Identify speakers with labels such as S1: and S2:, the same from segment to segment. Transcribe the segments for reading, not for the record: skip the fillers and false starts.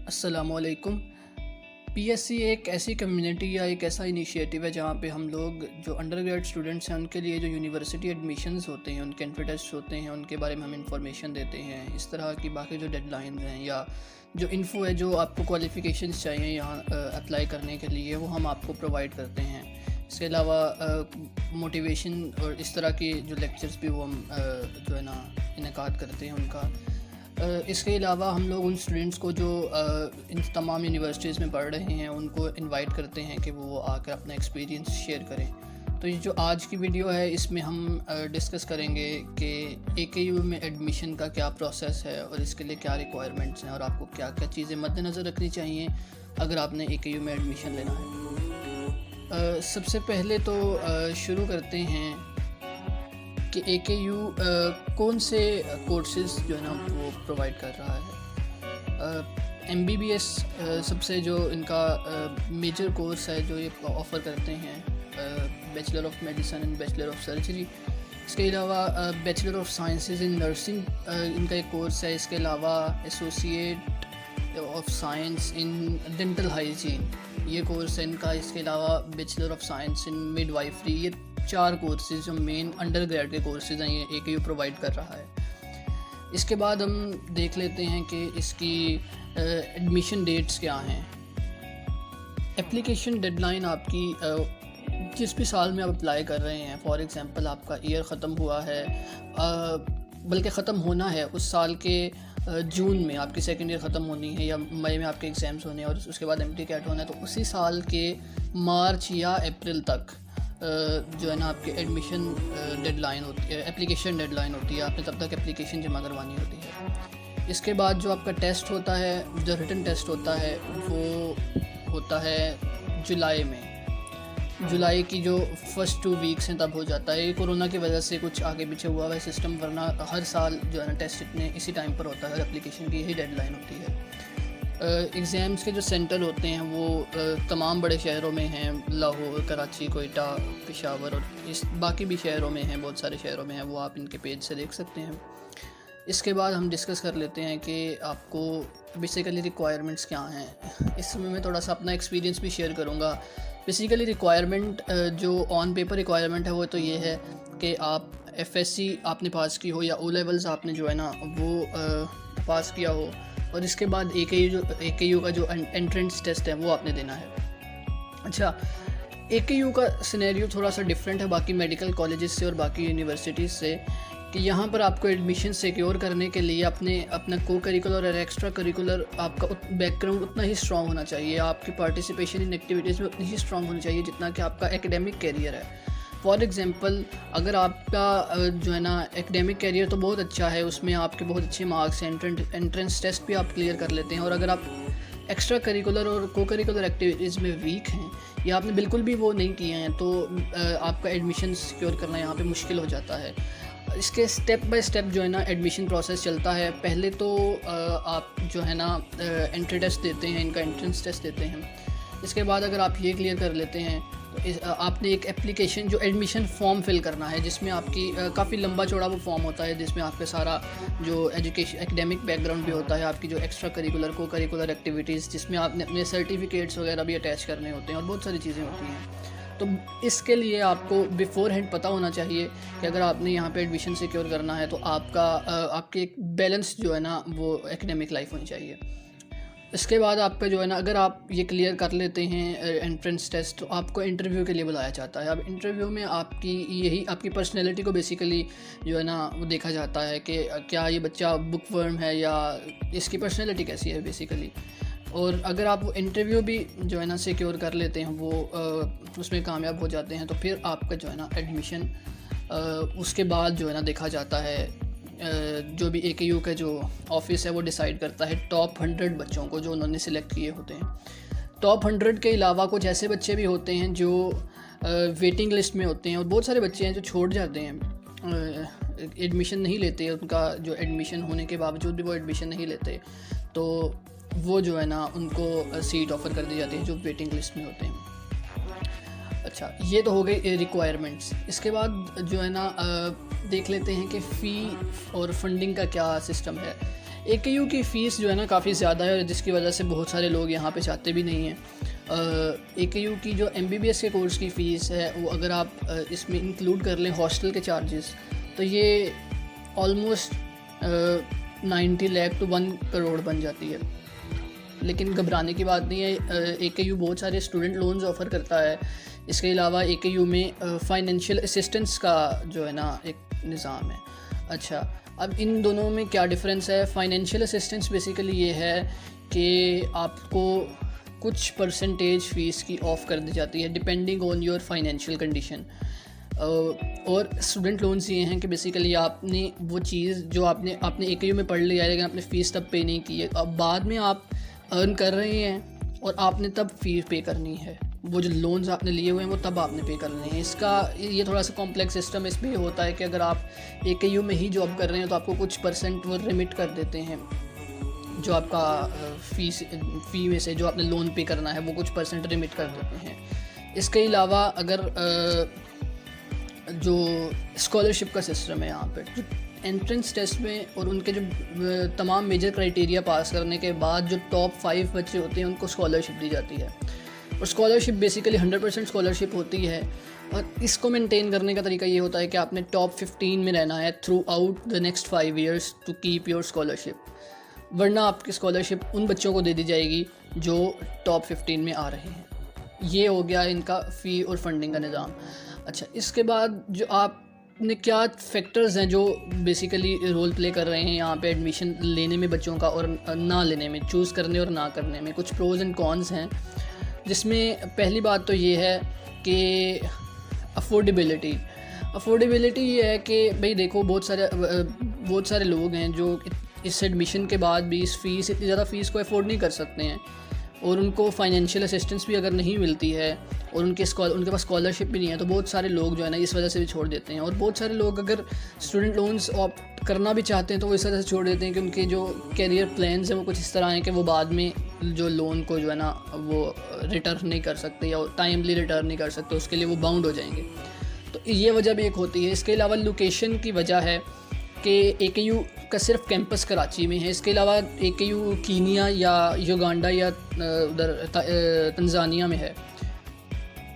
S1: अस्सलामुअलैकुम। पीएससी एक ऐसी कम्युनिटी या एक ऐसा इनिशिएटिव है जहाँ पे हम लोग जो अंडर ग्रेड स्टूडेंट्स हैं उनके लिए जो यूनिवर्सिटी एडमिशन्स होते हैं, उनके एंट्री टेस्ट होते हैं, उनके बारे में हम इंफॉर्मेशन देते हैं। इस तरह की बाकी जो डेडलाइन हैं या जो इन्फो है जो आपको क्वालिफ़िकेशंस चाहिए यहाँ अप्लाई करने के लिए, वो हम आपको प्रोवाइड करते हैं। इसके अलावा मोटिवेशन और इस तरह के जो लेक्चर्स भी वो हम जो है ना इनेकाद करते हैं उनका। इसके अलावा हम लोग उन स्टूडेंट्स को जो इन तमाम यूनिवर्सिटीज़ में पढ़ रहे हैं उनको इनवाइट करते हैं कि वो आकर अपना एक्सपीरियंस शेयर करें। तो ये जो आज की वीडियो है इसमें हम डिस्कस करेंगे कि AKU में एडमिशन का क्या प्रोसेस है और इसके लिए क्या रिक्वायरमेंट्स हैं और आपको क्या क्या चीज़ें मद्देनज़र रखनी चाहिए अगर आपने AKU में एडमिशन लेना है। सबसे पहले तो शुरू करते हैं कि AKU कौन से कोर्सेज़ जो है ना वो प्रोवाइड कर रहा है। MBBS सबसे जो इनका मेजर कोर्स है जो ये ऑफ़र करते हैं, bachelor of medicine and bachelor of surgery. इसके अलावा bachelor of sciences in nursing इनका एक कोर्स है। इसके अलावा associate of science in dental hygiene ये कोर्स है इनका। इसके अलावा bachelor of science in midwifery. ये 4 कोर्सेज़ जो मेन अंडर ग्रेड के कोर्सेज़ हैं ये AKU प्रोवाइड कर रहा है। इसके बाद हम देख लेते हैं कि इसकी एडमिशन डेट्स क्या हैं। एप्लीकेशन डेडलाइन आपकी जिस भी साल में आप अप्लाई कर रहे हैं, फॉर एग्ज़ाम्पल आपका ईयर ख़त्म हुआ है, बल्कि ख़त्म होना है उस साल के जून में आपकी सेकेंड ईयर ख़त्म होनी है या मई में आपके एग्ज़ाम्स होने हैं और उसके बाद MTCAT होना है, तो उसी साल के मार्च या अप्रैल तक जो है ना आपकी एडमिशन डेडलाइन होती है, एप्लीकेशन डेडलाइन होती है। आपने तब तक एप्लीकेशन जमा करवानी होती है। इसके बाद जो आपका टेस्ट होता है, जो रिटन टेस्ट होता है वो होता है जुलाई में। जुलाई की जो फर्स्ट 2 वीक्स हैं तब हो जाता है। ये कोरोना की वजह से कुछ आगे पीछे हुआ है सिस्टम, वरना हर साल जो है ना टेस्ट इतने इसी टाइम पर होता है। एप्लीकेशन की यही डेडलाइन होती है। एग्ज़ाम्स के जो सेंटर होते हैं वो तमाम बड़े शहरों में हैं, लाहौर, कराची, कोयटा, पेशावर और इस बाकी भी शहरों में हैं, बहुत सारे शहरों में हैं, वो आप इनके पेज से देख सकते हैं। इसके बाद हम डिस्कस कर लेते हैं कि आपको बेसिकली रिक्वायरमेंट्स क्या हैं। इसमें मैं थोड़ा सा अपना एक्सपीरियंस भी शेयर करूँगा। बेसिकली रिक्वायरमेंट जो ऑन पेपर रिक्वायरमेंट है वो तो ये है कि आप FSC आपने पास की हो या O लेवल्स आपने जो है ना वो पास किया हो, और इसके बाद AKU का जो एंट्रेंस टेस्ट है वो आपने देना है। अच्छा, AKU का सिनेरियो थोड़ा सा डिफरेंट है बाकी मेडिकल कॉलेजेस से और बाकी यूनिवर्सिटीज़ से, कि यहाँ पर आपको एडमिशन सिक्योर करने के लिए अपना को करिकुलर और एक्स्ट्रा करिकुलर आपका बैकग्राउंड उतना ही स्ट्रॉन्ग होना चाहिए। आपकी पार्टिसिपेशन इन एक्टिविटीज़ में उतनी ही स्ट्रॉन्ग होनी चाहिए जितना कि आपका एकेडमिक कैरियर है। फॉर एग्ज़ाम्पल, अगर आपका जो है ना एकेडमिक कैरियर तो बहुत अच्छा है, उसमें आपके बहुत अच्छे मार्क्स हैं, एंट्रेंस टेस्ट भी आप क्लियर कर लेते हैं, और अगर आप एक्स्ट्रा करिकुलर और को करिकुलर एक्टिविटीज़ में वीक हैं या आपने बिल्कुल भी वो नहीं किए हैं, तो आपका एडमिशन सिक्योर करना यहाँ पे मुश्किल हो जाता है। इसके स्टेप बाय स्टेप जो है ना एडमिशन प्रोसेस चलता है। पहले तो आप जो है ना एंट्री टेस्ट देते हैं, इनका एंट्रेंस टेस्ट देते हैं। इसके बाद अगर आप ये क्लियर कर लेते हैं तो आपने एक एप्लीकेशन जो एडमिशन फॉर्म फिल करना है, जिसमें आपकी काफ़ी लंबा चौड़ा वो फॉर्म होता है, जिसमें आपके सारा जो एजुकेशन एकेडमिक बैकग्राउंड भी होता है, आपकी जो एक्स्ट्रा करिकुलर को करिकुलर एक्टिविटीज़ जिसमें आपने अपने सर्टिफिकेट्स वगैरह भी अटैच करने होते हैं और बहुत सारी चीज़ें होती हैं। तो इसके लिए आपको बिफोर हैंड पता होना चाहिए कि अगर आपने यहाँ पे एडमिशन सिक्योर करना है तो आपकी एक बैलेंस जो है ना वो एकेडमिक लाइफ होनी चाहिए। इसके बाद आपका जो है ना अगर आप ये क्लियर कर लेते हैं एंट्रेंस टेस्ट, तो आपको इंटरव्यू के लिए बुलाया जाता है। अब इंटरव्यू में आपकी पर्सनैलिटी को बेसिकली जो है ना वो देखा जाता है कि क्या ये बच्चा बुक वर्म है या इसकी पर्सनैलिटी कैसी है बेसिकली। और अगर आप वो इंटरव्यू भी जो है ना सिक्योर कर लेते हैं, वो उसमें कामयाब हो जाते हैं, तो फिर आपका जो है ना एडमिशन उसके बाद जो है ना देखा जाता है। जो भी AKU का जो ऑफिस है वो डिसाइड करता है टॉप 100 बच्चों को जो उन्होंने सिलेक्ट किए होते हैं। टॉप 100 के अलावा कुछ ऐसे बच्चे भी होते हैं जो वेटिंग लिस्ट में होते हैं, और बहुत सारे बच्चे हैं जो छोड़ जाते हैं, एडमिशन नहीं लेते, उनका जो एडमिशन होने के बावजूद भी वो एडमिशन नहीं लेते, तो वो जो है ना उनको सीट ऑफ़र कर दी जाती है जो वेटिंग लिस्ट में होते हैं। अच्छा, ये तो हो गई रिक्वायरमेंट्स। इसके बाद जो है ना देख लेते हैं कि फ़ी और फंडिंग का क्या सिस्टम है। AKU की फ़ीस जो है ना काफ़ी ज़्यादा है, जिसकी वजह से बहुत सारे लोग यहाँ पे चाहते भी नहीं हैं। AKU की जो MBBS के कोर्स की फ़ीस है वो अगर आप इसमें इंक्लूड कर लें हॉस्टल के चार्जेस, तो ये ऑलमोस्ट 90 लाख टू 1 करोड़ बन जाती है। लेकिन घबराने की बात नहीं है, AKU बहुत सारे स्टूडेंट लोन्स ऑफ़र करता है। इसके अलावा AKU में फ़ाइनेंशियल असिस्टेंस का जो है ना एक निज़ाम है। अच्छा, अब इन दोनों में क्या डिफरेंस है? फ़ाइनेंशियल असिस्टेंस बेसिकली ये है कि आपको कुछ परसेंटेज फ़ीस की ऑफ़ कर दी जाती है depending on your financial condition. और स्टूडेंट लोन्स ये हैं कि बेसिकली आपने वो चीज़ जो आपने AKU में पढ़ लिया है लेकिन आपने फ़ीस तब पे नहीं की है, अब बाद में आप अर्न कर रहे हैं और आपने तब फ़ीस पे करनी है। वो जो लोन्स आपने लिए हुए हैं वो तब आपने पे करने हैं। इसका ये थोड़ा सा कॉम्प्लेक्स सिस्टम इसमें होता है कि अगर आप AKU में ही जॉब कर रहे हैं तो आपको कुछ परसेंट वो रिमिट कर देते हैं, जो आपका फ़ी में से जो आपने लोन पे करना है वो कुछ परसेंट रिमिट कर देते हैं। इसके अलावा अगर जो स्कॉलरशिप का सिस्टम है यहाँ पर, एंट्रेंस टेस्ट में और उनके जो तमाम मेजर क्राइटेरिया पास करने के बाद जो टॉप 5 बच्चे होते हैं उनको स्कॉलरशिप दी जाती है। और स्कॉलरशिप बेसिकली 100% स्कॉलरशिप होती है, और इसको मेंटेन करने का तरीका ये होता है कि आपने टॉप 15 में रहना है throughout the next 5 years to keep your scholarship, वरना आपकी स्कॉलरशिप उन बच्चों को दे दी जाएगी जो टॉप 15 में आ रहे हैं। ये हो गया इनका फ़ी और फंडिंग का निज़ाम। अच्छा, इसके बाद जो आपने क्या फैक्टर्स हैं जो बेसिकली रोल प्ले कर रहे हैं यहाँ पे एडमिशन लेने में बच्चों का और ना लेने में, चूज़ करने और ना करने में, कुछ प्रोज एंड कॉन्स हैं। जिसमें पहली बात तो ये है कि अफोर्डेबिलिटी ये है कि भाई देखो बहुत सारे लोग हैं जो इस एडमिशन के बाद भी इतनी ज़्यादा फ़ीस को अफोर्ड नहीं कर सकते हैं, और उनको फाइनेंशियल असिस्टेंस भी अगर नहीं मिलती है और उनके पास स्कॉलरशिप भी नहीं है, तो बहुत सारे लोग जो है ना इस वजह से भी छोड़ देते हैं। और बहुत सारे लोग अगर स्टूडेंट लोन्स ऑप्ट करना भी चाहते हैं तो वो इस वजह से छोड़ देते हैं कि उनके जो कैरियर प्लान्स हैं वो कुछ इस तरह हैं कि वो बाद में जो लोन को जो है ना वो रिटर्न नहीं कर सकते या टाइमली रिटर्न नहीं कर सकते, उसके लिए वो बाउंड हो जाएंगे। तो ये वजह भी एक होती है। इसके अलावा लोकेशन की वजह है कि AKU का सिर्फ कैंपस कराची में है। इसके अलावा AKU कीनिया या युगांडा या उधर तंजानिया में है।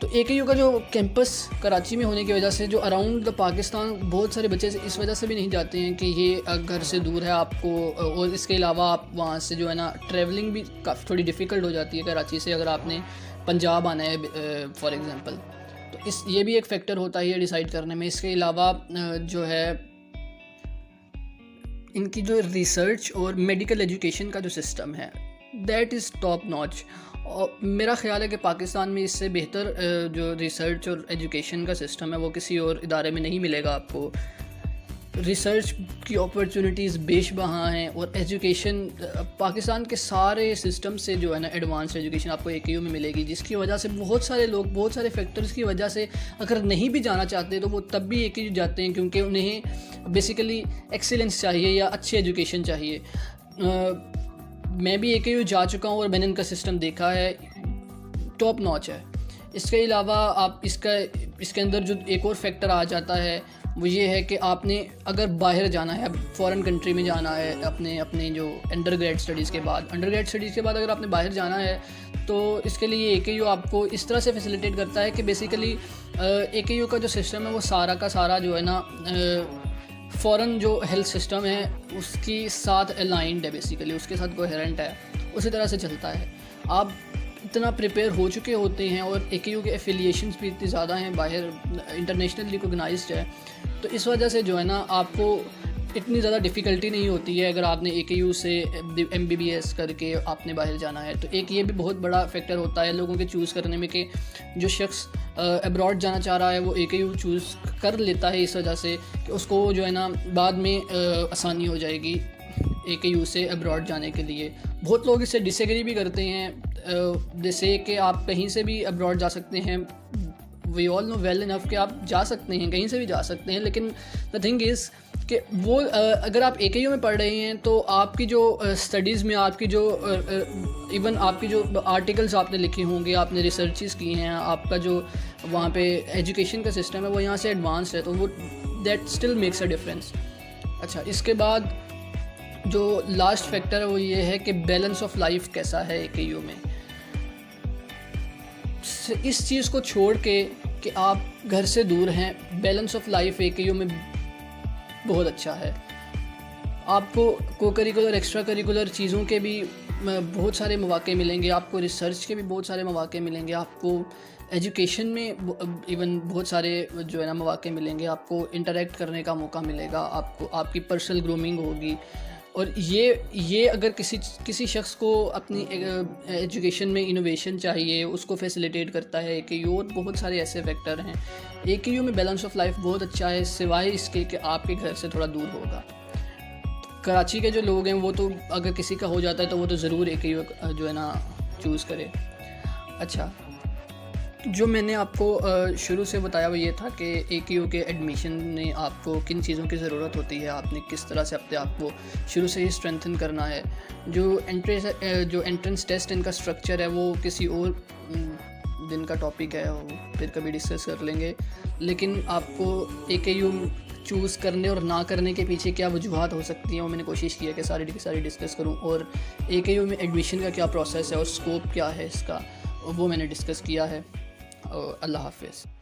S1: तो AKU का जो कैंपस कराची में होने की वजह से जो अराउंड द पाकिस्तान बहुत सारे बच्चे इस वजह से भी नहीं जाते हैं कि ये घर से दूर है आपको, और इसके अलावा आप वहाँ से जो है ना ट्रैवलिंग भी काफ़ी थोड़ी डिफ़िकल्ट हो जाती है कराची से, अगर आपने पंजाब आना है फॉर एग्ज़ाम्पल। तो ये भी एक फ़ैक्टर होता है डिसाइड करने में। इसके अलावा जो है इनकी जो रिसर्च और मेडिकल एजुकेशन का जो सिस्टम है दैट इज़ टॉप नॉच, और मेरा ख्याल है कि पाकिस्तान में इससे बेहतर जो रिसर्च और एजुकेशन का सिस्टम है वो किसी और इदारे में नहीं मिलेगा आपको। रिसर्च की अपॉर्चुनिटीज़ बेशबहा हैं, और एजुकेशन पाकिस्तान के सारे सिस्टम से जो है ना एडवांस एजुकेशन आपको AKU में मिलेगी, जिसकी वजह से बहुत सारे लोग बहुत सारे फैक्टर्स की वजह से अगर नहीं भी जाना चाहते तो वो तब भी AKU जाते हैं, क्योंकि उन्हें बेसिकली एक्सीलेंस चाहिए या अच्छी एजुकेशन चाहिए। मैं भी AKU जा चुका हूँ और मैंने इनका सिस्टम देखा है, टॉप नॉच है। इसके अलावा आप इसके अंदर जो एक और फैक्टर आ जाता है वो ये है कि आपने अगर बाहर जाना है, फॉरेन कंट्री में जाना है अपने जो अंडरग्रेड स्टडीज़ के बाद अगर आपने बाहर जाना है तो इसके लिए AKU आपको इस तरह से फैसिलिटेट करता है कि बेसिकली AKU का जो सिस्टम है वो सारा का सारा जो है ना फ़ॉरेन जो हेल्थ सिस्टम है उसके साथ अलाइंड है, बेसिकली उसके साथ कोहेरेंट है, उसी तरह से चलता है। आप इतना प्रिपेयर हो चुके होते हैं और AKU के एफिलिएशंस भी इतनी ज़्यादा हैं, बाहर इंटरनेशनल रिकॉग्नाइज्ड है, तो इस वजह से जो है ना आपको इतनी ज़्यादा डिफ़िकल्टी नहीं होती है अगर आपने AKU से MBBS करके आपने बाहर जाना है। तो एक ये भी बहुत बड़ा फैक्टर होता है लोगों के चूज़ करने में कि जो शख्स अब्रॉड जाना चाह रहा है वो AKU चूज़ कर लेता है, इस वजह से कि उसको जो है ना बाद में आसानी हो जाएगी AKU से अब्रॉड जाने के लिए। बहुत लोग इससे डिसएग्री भी करते हैं, जैसे कि आप कहीं से भी अब्रॉड जा सकते हैं, we all know well enough कि आप जा सकते हैं, कहीं से भी जा सकते हैं, लेकिन द थिंग इज़ कि वो अगर आप AKU में पढ़ रहे हैं तो आपकी जो स्टडीज़ में आपकी जो इवन आपकी जो आर्टिकल्स आपने लिखे होंगे, आपने रिसर्चेस की हैं, आपका जो वहाँ पे एजुकेशन का सिस्टम है वो यहाँ से एडवांस है, तो वो that still makes a difference. अच्छा, इसके बाद जो लास्ट फैक्टर है वो ये है कि बैलेंस ऑफ लाइफ कैसा है AKU में। इस चीज़ को छोड़ के कि आप घर से दूर हैं, बैलेंस ऑफ लाइफ AKU में बहुत अच्छा है। आपको को करिकुलर एक्स्ट्रा करिकुलर चीज़ों के भी बहुत सारे मौके मिलेंगे, आपको रिसर्च के भी बहुत सारे मौके मिलेंगे, आपको एजुकेशन में इवन बहुत सारे जो है ना मौके मिलेंगे, आपको इंटरेक्ट करने का मौका मिलेगा, आपको आपकी पर्सनल ग्रूमिंग होगी। और ये अगर किसी शख्स को अपनी एजुकेशन में इनोवेशन चाहिए, उसको फैसिलिटेट करता है AKU। और बहुत सारे ऐसे फैक्टर हैं। AKU में बैलेंस ऑफ लाइफ बहुत अच्छा है, सिवाय इसके कि आपके घर से थोड़ा दूर होगा। कराची के जो लोग हैं वो तो अगर किसी का हो जाता है तो वो तो ज़रूर AKU जो है ना चूज़ करे। अच्छा, जो मैंने आपको शुरू से बताया वो ये था कि AKU के एडमिशन में आपको किन चीज़ों की ज़रूरत होती है, आपने किस तरह से अपने आप को शुरू से ही स्ट्रेंथन करना है। जो एंट्रेंस टेस्ट इनका स्ट्रक्चर है वो किसी और दिन का टॉपिक है, वो फिर कभी डिस्कस कर लेंगे। लेकिन आपको AKU चूज़ करने और ना करने के पीछे क्या वजूहत हो सकती हैं वो मैंने कोशिश की है कि सारी डिस्कस करूं। और AKU में एडमिशन का क्या प्रोसेस है और स्कोप क्या है इसका, वो मैंने डिस्कस किया है। अल्लाह हाफ़िज़।